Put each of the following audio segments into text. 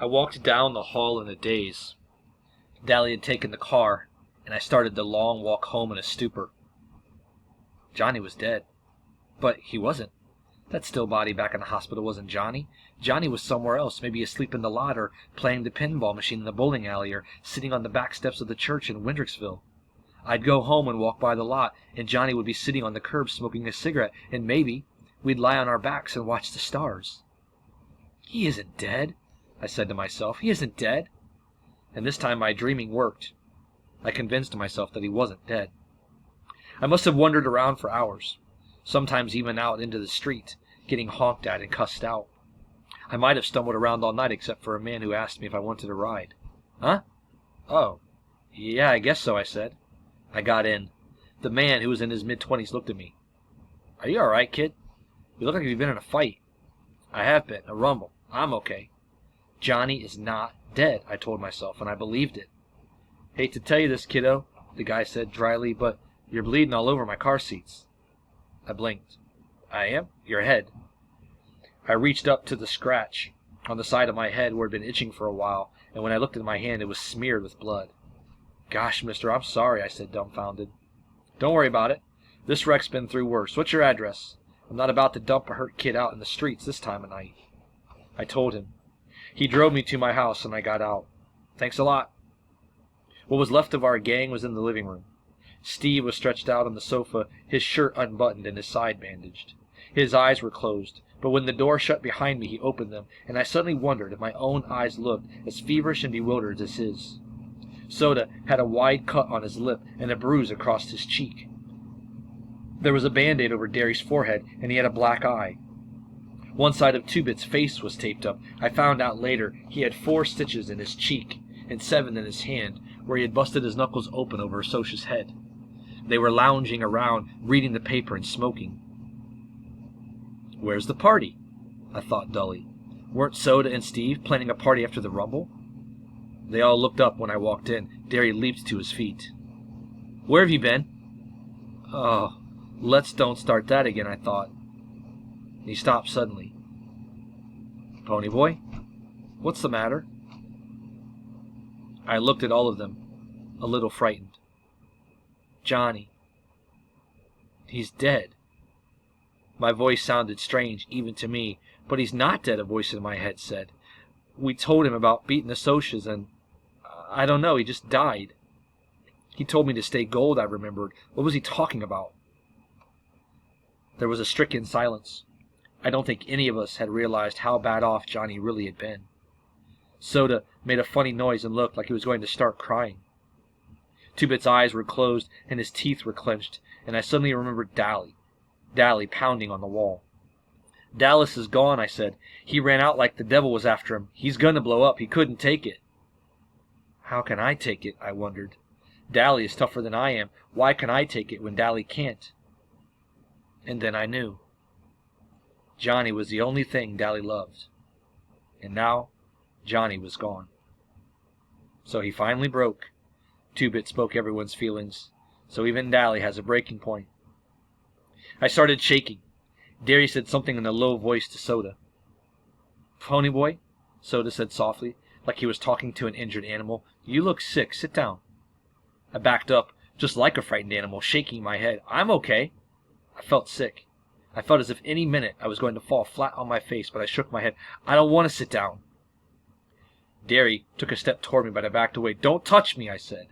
I walked down the hall in a daze. Dally had taken the car, and I started the long walk home in a stupor. Johnny was dead. But he wasn't. That still body back in the hospital wasn't Johnny. Johnny was somewhere else, maybe asleep in the lot, or playing the pinball machine in the bowling alley, or sitting on the back steps of the church in Windricksville. I'd go home and walk by the lot, and Johnny would be sitting on the curb smoking a cigarette, and maybe we'd lie on our backs and watch the stars. "He isn't dead," I said to myself. "He isn't dead." And this time my dreaming worked. I convinced myself that he wasn't dead. I must have wandered around for hours, sometimes even out into the street, getting honked at and cussed out. I might have stumbled around all night except for a man who asked me if I wanted a ride. "Huh? Oh, yeah, I guess so," I said. I got in. The man, who was in his mid-20s, looked at me. "Are you all right, kid? You look like you've been in a fight." "I have been. A rumble. I'm okay." "Johnny is not dead," I told myself, and I believed it. "Hate to tell you this, kiddo," the guy said dryly, "but you're bleeding all over my car seats." I blinked. "I am? Your head." I reached up to the scratch on the side of my head where it had been itching for a while, and when I looked at my hand, it was smeared with blood. "Gosh, mister, I'm sorry," I said, dumbfounded. "Don't worry about it. This wreck's been through worse. What's your address? I'm not about to dump a hurt kid out in the streets this time of night." I told him. He drove me to my house, and I got out. "Thanks a lot." What was left of our gang was in the living room. Steve was stretched out on the sofa, his shirt unbuttoned and his side bandaged. His eyes were closed, but when the door shut behind me he opened them, and I suddenly wondered if my own eyes looked as feverish and bewildered as his. Soda had a wide cut on his lip and a bruise across his cheek. There was a Band-Aid over Derry's forehead, and he had a black eye. One side of Two-Bit's face was taped up. I found out later he had 4 stitches in his cheek and 7 in his hand, where he had busted his knuckles open over Sosha's head. They were lounging around, reading the paper and smoking. "Where's the party?" I thought dully. Weren't Soda and Steve planning a party after the rumble? They all looked up when I walked in. Derry leaped to his feet. "Where have you been?" "Oh, let's don't start that again," I thought. He stopped suddenly. "Ponyboy, what's the matter?" I looked at all of them, a little frightened. "Johnny. He's dead." My voice sounded strange, even to me. "But he's not dead," a voice in my head said. "We told him about beating the Socs, and I don't know, he just died." "He told me to stay gold," I remembered. What was he talking about? There was a stricken silence. I don't think any of us had realized how bad off Johnny really had been. Soda made a funny noise and looked like he was going to start crying. Two-Bit's eyes were closed and his teeth were clenched, and I suddenly remembered Dally pounding on the wall. "Dallas is gone," I said. "He ran out like the devil was after him. He's gonna blow up. He couldn't take it." How can I take it? I wondered. Dally is tougher than I am. Why can I take it when Dally can't? And then I knew. Johnny was the only thing Dally loved. And now Johnny was gone. So he finally broke. Two-Bit spoke everyone's feelings. So even Dally has a breaking point. I started shaking. Derry said something in a low voice to Soda. "Ponyboy," Soda said softly, like he was talking to an injured animal, "you look sick. Sit down." I backed up, just like a frightened animal, shaking my head. "I'm okay." I felt sick. I felt as if any minute I was going to fall flat on my face, but I shook my head. "I don't want to sit down." Derry took a step toward me, but I backed away. "Don't touch me," I said.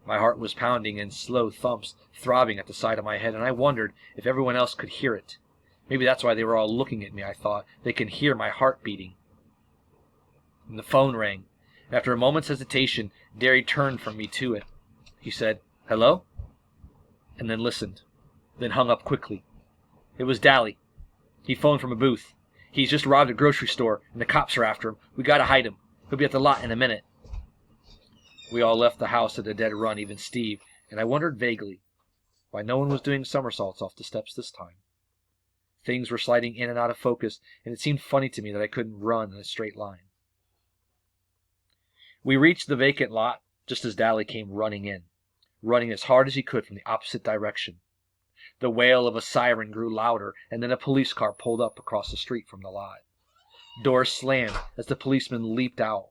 My heart was pounding in slow thumps, throbbing at the side of my head, and I wondered if everyone else could hear it. Maybe that's why they were all looking at me, I thought. They can hear my heart beating. And the phone rang. After a moment's hesitation, Derry turned from me to it. He said, "Hello?" and then listened, then hung up quickly. It was Dally. He phoned from a booth. "He's just robbed a grocery store, and the cops are after him. We gotta hide him. He'll be at the lot in a minute." We all left the house at a dead run, even Steve, and I wondered vaguely why no one was doing somersaults off the steps this time. Things were sliding in and out of focus, and it seemed funny to me that I couldn't run in a straight line. We reached the vacant lot just as Dally came running in, running as hard as he could from the opposite direction. The wail of a siren grew louder, and then a police car pulled up across the street from the lot. Door slammed as the policeman leaped out.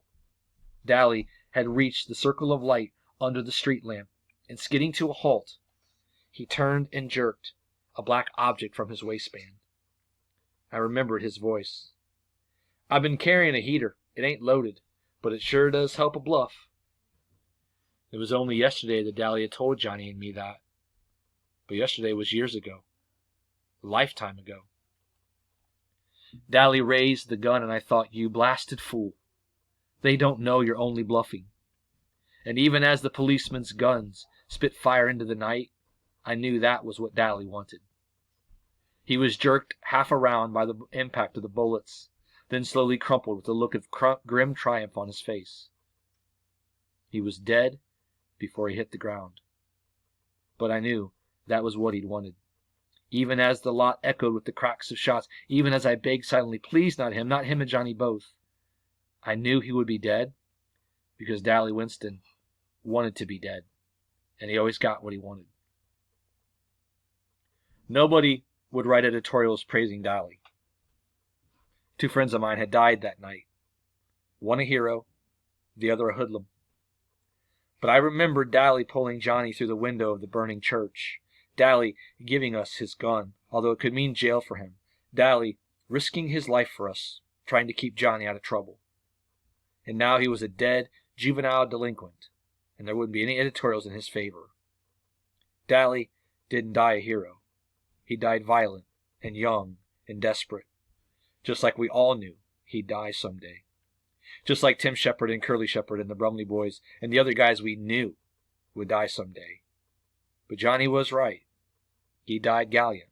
Dally had reached the circle of light under the street lamp, and skidding to a halt, he turned and jerked a black object from his waistband. I remembered his voice. "I've been carrying a heater. It ain't loaded, but it sure does help a bluff." It was only yesterday that Dally had told Johnny and me that. But yesterday was years ago. A lifetime ago. Dally raised the gun and I thought, you blasted fool. They don't know you're only bluffing. And even as the policeman's guns spit fire into the night, I knew that was what Dally wanted. He was jerked half around by the impact of the bullets, then slowly crumpled with a look of grim triumph on his face. He was dead before he hit the ground. But I knew that was what he'd wanted. Even as the lot echoed with the cracks of shots, even as I begged silently, please not him and Johnny both, I knew he would be dead because Dally Winston wanted to be dead, and he always got what he wanted. Nobody would write editorials praising Dally. 2 friends of mine had died that night. One a hero, the other a hoodlum. But I remembered Dally pulling Johnny through the window of the burning church. Dally giving us his gun, although it could mean jail for him. Dally risking his life for us, trying to keep Johnny out of trouble. And now he was a dead, juvenile delinquent, and there wouldn't be any editorials in his favor. Dally didn't die a hero. He died violent and young and desperate, just like we all knew he'd die someday. Just like Tim Shepard and Curly Shepard and the Brumley Boys and the other guys we knew would die someday. But Johnny was right. He died gallant.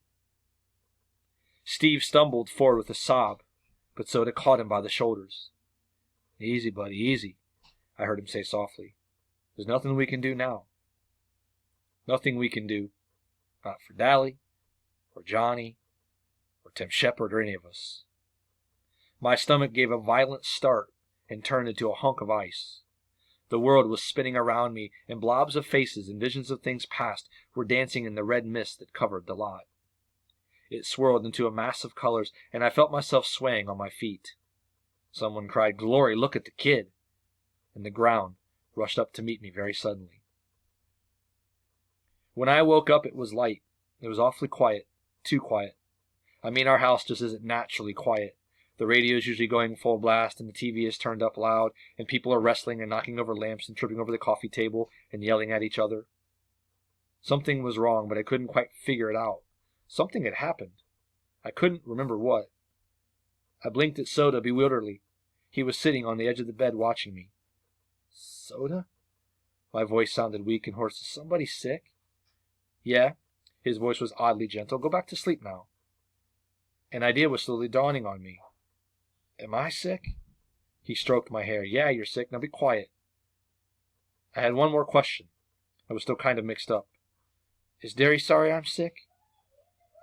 Steve stumbled forward with a sob, but Soda caught him by the shoulders. "Easy, buddy, easy," I heard him say softly. "There's nothing we can do now. Nothing we can do. Not for Dally, or Johnny, or Tim Shepard, or any of us." My stomach gave a violent start and turned into a hunk of ice. The world was spinning around me, and blobs of faces and visions of things past were dancing in the red mist that covered the lot. It swirled into a mass of colors, and I felt myself swaying on my feet. Someone cried, "Glory, look at the kid!" And the ground rushed up to meet me very suddenly. When I woke up, it was light. It was awfully quiet. Too quiet. I mean, our house just isn't naturally quiet. The radio is usually going full blast, and the TV is turned up loud, and people are wrestling and knocking over lamps and tripping over the coffee table and yelling at each other. Something was wrong, but I couldn't quite figure it out. Something had happened. I couldn't remember what. I blinked at Soda bewilderedly. He was sitting on the edge of the bed watching me. "Soda?" My voice sounded weak and hoarse. "Is somebody sick?" "Yeah." His voice was oddly gentle. "Go back to sleep now." An idea was slowly dawning on me. "Am I sick?" He stroked my hair. "Yeah, you're sick. Now be quiet." I had one more question. I was still kind of mixed up. "Is Derry sorry I'm sick?"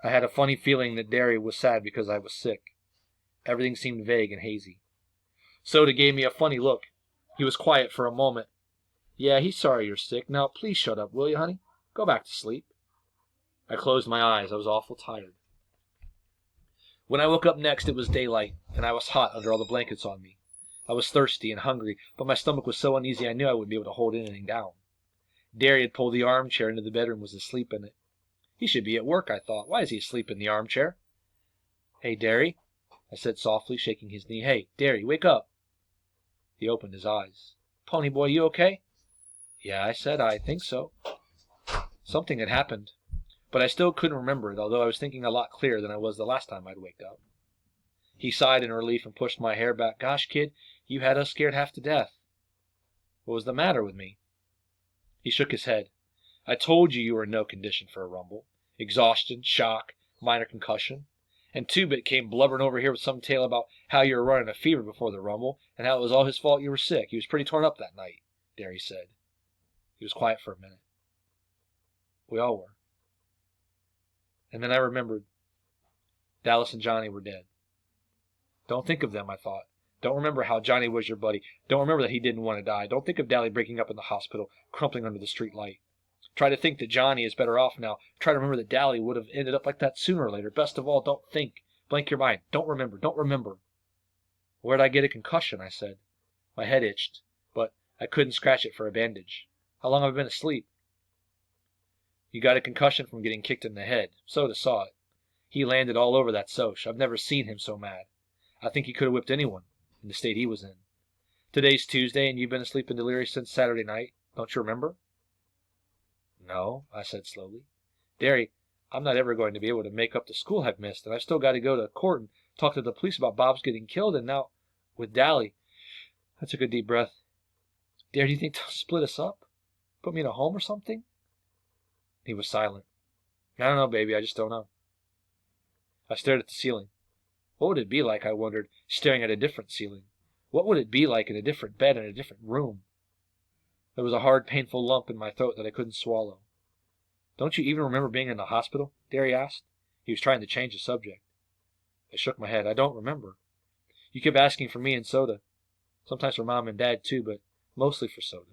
I had a funny feeling that Derry was sad because I was sick. Everything seemed vague and hazy. Soda gave me a funny look. He was quiet for a moment. "Yeah, he's sorry you're sick. Now please shut up, will you, honey? Go back to sleep." I closed my eyes. I was awful tired. When I woke up next, it was daylight, and I was hot under all the blankets on me. I was thirsty and hungry, but my stomach was so uneasy I knew I wouldn't be able to hold anything down. Derry had pulled the armchair into the bedroom and was asleep in it. He should be at work, I thought. Why is he asleep in the armchair? "Hey, Derry," I said softly, shaking his knee. "Hey, Derry, wake up." He opened his eyes. "Pony boy, you okay?" "Yeah," I said, "I think so." Something had happened, but I still couldn't remember it, although I was thinking a lot clearer than I was the last time I'd waked up. He sighed in relief and pushed my hair back. "Gosh, kid, you had us scared half to death." What was the matter with me? He shook his head. "I told you were in no condition for a rumble. Exhaustion, shock, minor concussion. And Two-Bit came blubbering over here with some tale about how you were running a fever before the rumble, and how it was all his fault you were sick. He was pretty torn up that night," Derry said. He was quiet for a minute. We all were. And then I remembered. Dallas and Johnny were dead. Don't think of them, I thought. Don't remember how Johnny was your buddy. Don't remember that he didn't want to die. Don't think of Dally breaking up in the hospital, crumpling under the street light. Try to think that Johnny is better off now. Try to remember that Dally would have ended up like that sooner or later. Best of all, don't think. Blank your mind. Don't remember. Don't remember. Where'd I get a concussion? I said. My head itched, but I couldn't scratch it for a bandage. How long have I been asleep? You got a concussion from getting kicked in the head. Soda saw it. He landed all over that Soch. I've never seen him so mad. I think he could have whipped anyone, in the state he was in. Today's Tuesday, and you've been asleep in delirium since Saturday night. Don't you remember? No, I said slowly. Derry, I'm not ever going to be able to make up the school I've missed, and I've still got to go to court and talk to the police about Bob's getting killed, and now with Dally. I took a deep breath. Derry, do you think they'll split us up? Put me in a home or something? He was silent. I don't know, baby. I just don't know. I stared at the ceiling. What would it be like, I wondered, staring at a different ceiling? What would it be like in a different bed in a different room? There was a hard, painful lump in my throat that I couldn't swallow. Don't you even remember being in the hospital? Derry asked. He was trying to change the subject. I shook my head. I don't remember. You kept asking for me and Soda. Sometimes for Mom and Dad, too, but mostly for Soda.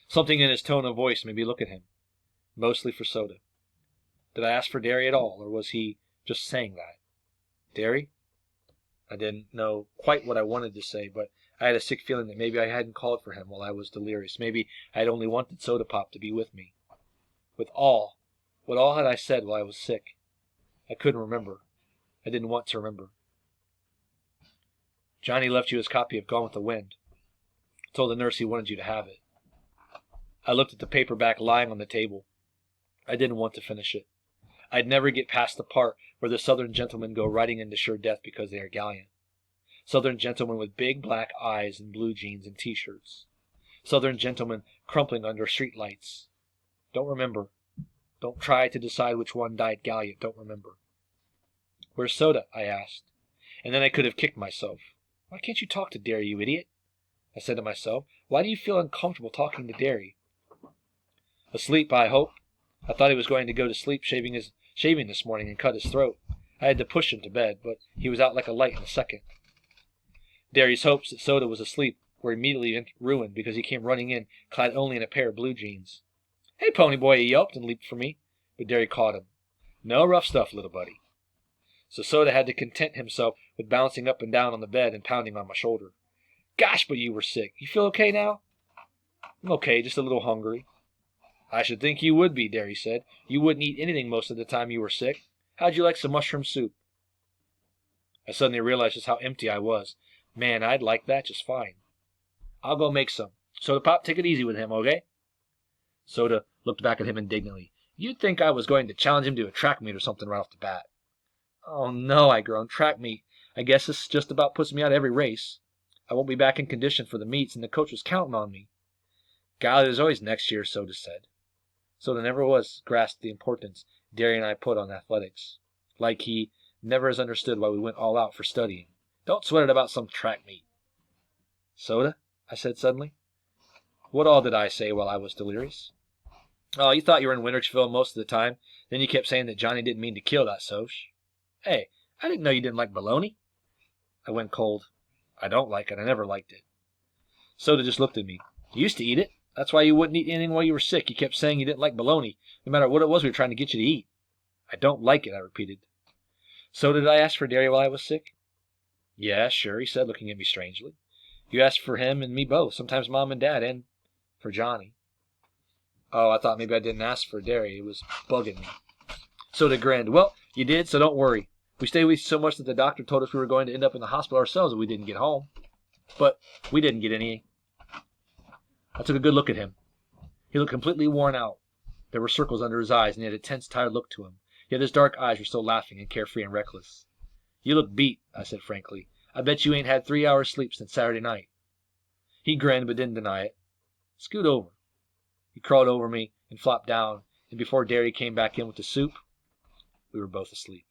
Something in his tone of voice made me look at him. Mostly for Soda. Did I ask for Derry at all, or was he just saying that? Derry? I didn't know quite what I wanted to say, but I had a sick feeling that maybe I hadn't called for him while I was delirious. Maybe I had only wanted Soda Pop to be with me. What all had I said while I was sick? I couldn't remember. I didn't want to remember. Johnny left you his copy of Gone with the Wind. Told the nurse he wanted you to have it. I looked at the paperback lying on the table. I didn't want to finish it. I'd never get past the part where the Southern gentlemen go riding into sure death because they are gallant. Southern gentlemen with big black eyes and blue jeans and T-shirts. Southern gentlemen crumpling under street lights. Don't remember. Don't try to decide which one died gallant. Don't remember. Where's Soda? I asked. And then I could have kicked myself. Why can't you talk to Derry, you idiot? I said to myself. Why do you feel uncomfortable talking to Derry? Asleep, I hope. I thought he was going to go to sleep shaving this morning and cut his throat. I had to push him to bed, but he was out like a light in a second. Derry's hopes that Soda was asleep were immediately ruined because he came running in, clad only in a pair of blue jeans. Hey, pony boy, he yelped and leaped for me, but Derry caught him. No rough stuff, little buddy. So Soda had to content himself with bouncing up and down on the bed and pounding on my shoulder. Gosh, but you were sick. You feel okay now? I'm okay, just a little hungry. I should think you would be, Derry said. You wouldn't eat anything most of the time you were sick. How'd you like some mushroom soup? I suddenly realized just how empty I was. Man, I'd like that just fine. I'll go make some. Soda Pop, take it easy with him, okay? Soda looked back at him indignantly. You'd think I was going to challenge him to a track meet or something right off the bat. Oh, no, I groaned. Track meet. I guess this just about puts me out of every race. I won't be back in condition for the meets, and the coach was counting on me. Golly, there's always next year, Soda said. Soda never was grasped the importance Derry and I put on athletics. Like he never has understood why we went all out for studying. Don't sweat it about some track meet. Soda? I said suddenly. What all did I say while I was delirious? Oh, you thought you were in Wintersville most of the time. Then you kept saying that Johnny didn't mean to kill that Soch. Hey, I didn't know you didn't like bologna. I went cold. I don't like it. I never liked it. Soda just looked at me. You used to eat it. That's why you wouldn't eat anything while you were sick. You kept saying you didn't like bologna, no matter what it was we were trying to get you to eat. I don't like it, I repeated. So did I ask for Derry while I was sick? Yeah, sure, he said, looking at me strangely. You asked for him and me both, sometimes Mom and Dad, and for Johnny. Oh, I thought maybe I didn't ask for Derry. It was bugging me. Soda grinned. Well, you did, so don't worry. We stayed with you so much that the doctor told us we were going to end up in the hospital ourselves if we didn't get home. But we didn't get any. I took a good look at him. He looked completely worn out. There were circles under his eyes, and he had a tense, tired look to him. Yet his dark eyes were still laughing and carefree and reckless. You look beat, I said frankly. I bet you ain't had 3 hours sleep since Saturday night. He grinned but didn't deny it. Scoot over. He crawled over me and flopped down, and before Derry came back in with the soup, we were both asleep.